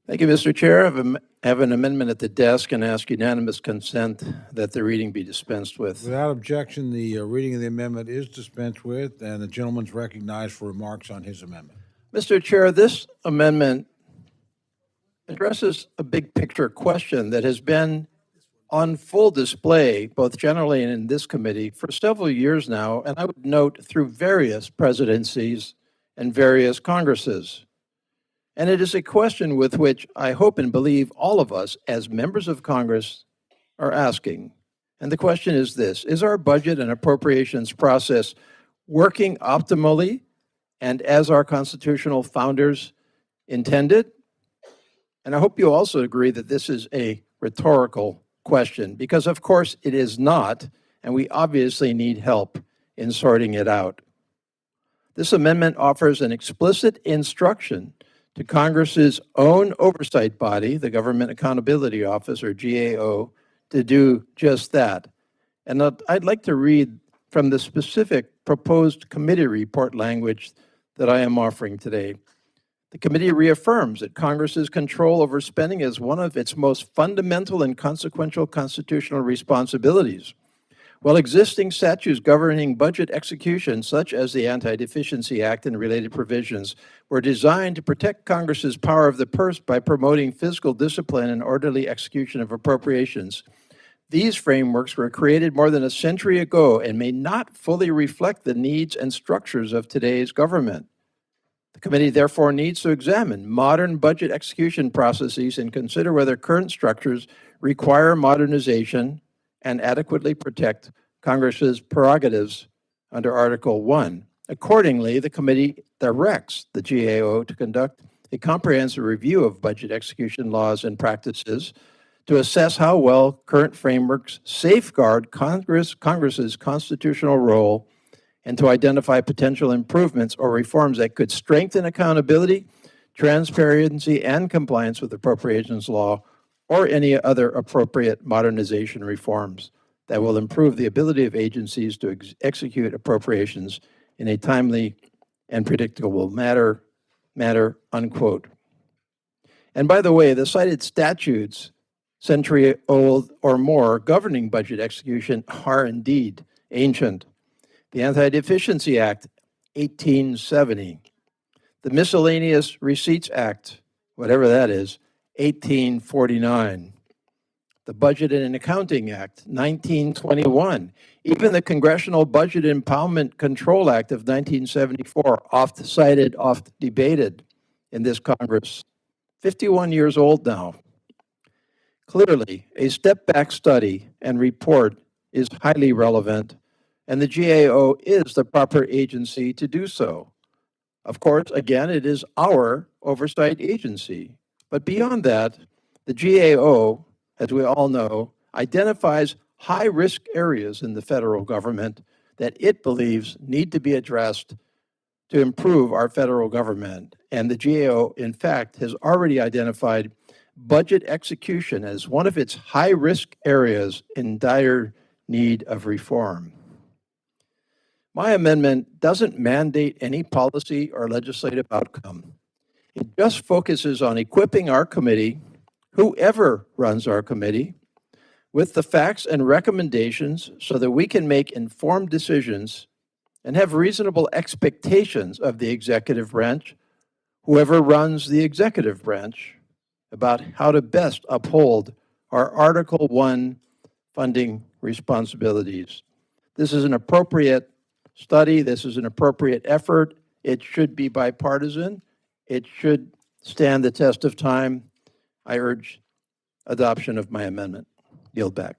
Thank you, Mr. Chair. I have an amendment at the desk and ask unanimous consent that the reading be dispensed with. Without objection, the reading of the amendment is dispensed with, and the gentleman's recognized for remarks on his amendment. Mr. Chair, this amendment addresses a big picture question that has been on full display, both generally and in this committee, for several years now, and I would note through various presidencies and various Congresses. And it is a question with which I hope and believe all of us as members of Congress are asking. And the question is this: is our budget and appropriations process working optimally and as our constitutional founders intended? And I hope you also agree that this is a rhetorical question, because of course it is not, and we obviously need help in sorting it out. This amendment offers an explicit instruction to Congress's own oversight body, the Government Accountability Office, or GAO, to do just that. And I'd like to read from the specific proposed committee report language that I am offering today. The committee reaffirms that Congress's control over spending is one of its most fundamental and consequential constitutional responsibilities. While existing statutes governing budget execution, such as the Anti-Deficiency Act and related provisions, were designed to protect Congress's power of the purse by promoting fiscal discipline and orderly execution of appropriations, these frameworks were created more than a century ago and may not fully reflect the needs and structures of today's government. The committee therefore needs to examine modern budget execution processes and consider whether current structures require modernization and adequately protect Congress's prerogatives under Article 1. Accordingly, the committee directs the GAO to conduct a comprehensive review of budget execution laws and practices to assess how well current frameworks safeguard Congress's constitutional role and to identify potential improvements or reforms that could strengthen accountability, transparency, and compliance with appropriations law, or any other appropriate modernization reforms that will improve the ability of agencies to execute appropriations in a timely and predictable manner, unquote. And by the way, the cited statutes, century old or more, governing budget execution are indeed ancient. The Anti-Deficiency Act, 1870. The Miscellaneous Receipts Act, whatever that is, 1849. The Budget and Accounting Act, 1921. Even the Congressional Budget Impoundment Control Act of 1974, oft cited, oft debated in this Congress, 51 years old now. Clearly, a step-back study and report is highly relevant, and the GAO is the proper agency to do so. Of course, again, it is our oversight agency. But beyond that, the GAO, as we all know, identifies high-risk areas in the federal government that it believes need to be addressed to improve our federal government. And the GAO, in fact, has already identified budget execution as one of its high-risk areas in dire need of reform. My amendment doesn't mandate any policy or legislative outcome. It just focuses on equipping our committee, whoever runs our committee, with the facts and recommendations so that we can make informed decisions and have reasonable expectations of the executive branch, whoever runs the executive branch, about how to best uphold our Article 1 funding responsibilities. This is an appropriate study. This is an appropriate effort. It should be bipartisan. It should stand the test of time. I urge adoption of my amendment. Yield back.